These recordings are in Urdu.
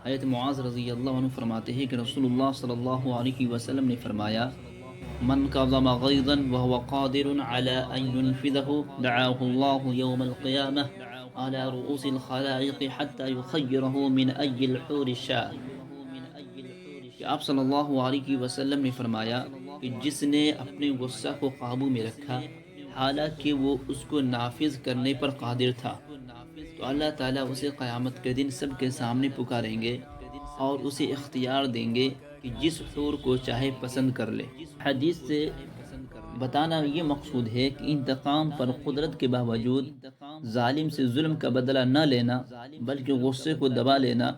حضرت معاذ رضی اللہ عنہ فرماتے ہیں کہ رسول اللہ صلی اللہ علیہ وسلم نے فرمایا، من كظم غيظا وهو قادر على أن ينفذه دعاه الله يوم القيامة على رؤوس الخلائق حتى يخيره من أي الحور شاء. کہ آپ صلی اللہ علیہ وسلم نے فرمایا کہ جس نے اپنے غصہ کو قابو میں رکھا حالانکہ وہ اس کو نافذ کرنے پر قادر تھا، تو اللہ تعالیٰ اسے قیامت کے دن سب کے سامنے پکاریں گے اور اسے اختیار دیں گے کہ جس حور کو چاہے پسند کر لے۔ حدیث سے بتانا یہ مقصود ہے کہ انتقام پر قدرت کے باوجود ظالم سے ظلم کا بدلہ نہ لینا، بلکہ غصے کو دبا لینا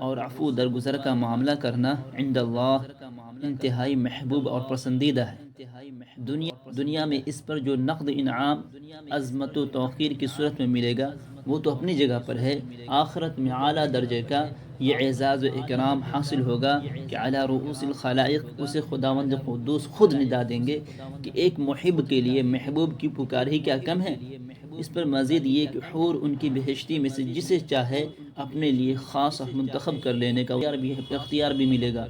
اور عفو درگزر کا معاملہ کرنا عند اللہ انتہائی محبوب اور پسندیدہ ہے۔ دنیا میں اس پر جو نقد انعام عظمت و توقیر کی صورت میں ملے گا وہ تو اپنی جگہ پر ہے، آخرت میں اعلیٰ درجے کا یہ اعزاز و اکرام حاصل ہوگا کہ علی رؤوس الخلائق اسے خداوند قدوس خود ندا دیں گے کہ ایک محب کے لیے محبوب کی پکار ہی کیا کم ہے۔ اس پر مزید یہ کہ حور ان کی بہشتی میں سے جسے چاہے اپنے لیے خاص اور منتخب کر لینے کا اختیار بھی ملے گا،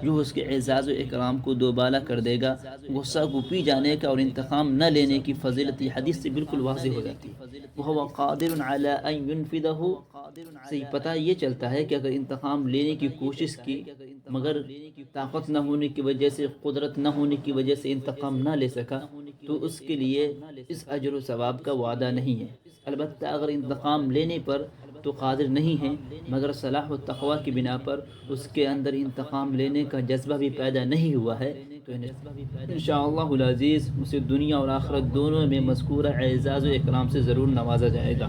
جو اس کے اعزاز و اکرام کو دوبالا کر دے گا۔ غصہ کو پی جانے کا اور انتقام نہ لینے کی فضیلت حدیث سے بالکل واضح ہو جاتی ہے۔ وَهُوَ قَادِرٌ عَلَىٰ أَن يُنفِذَهُ سے پتہ یہ چلتا ہے کہ اگر انتقام لینے کی کوشش کی مگر طاقت نہ ہونے کی وجہ سے، قدرت نہ ہونے کی وجہ سے انتقام نہ لے سکا تو اس کے لیے اس اجر و ثواب کا وعدہ نہیں ہے۔ البتہ اگر انتقام لینے پر تو قادر نہیں ہے مگر صلاح و تقوی کی بنا پر اس کے اندر انتقام لینے کا جذبہ بھی پیدا نہیں ہوا ہے تو انشاءاللہ العزیز اسے دنیا اور آخرت دونوں میں مذکورہ اعزاز و اکرام سے ضرور نوازا جائے گا۔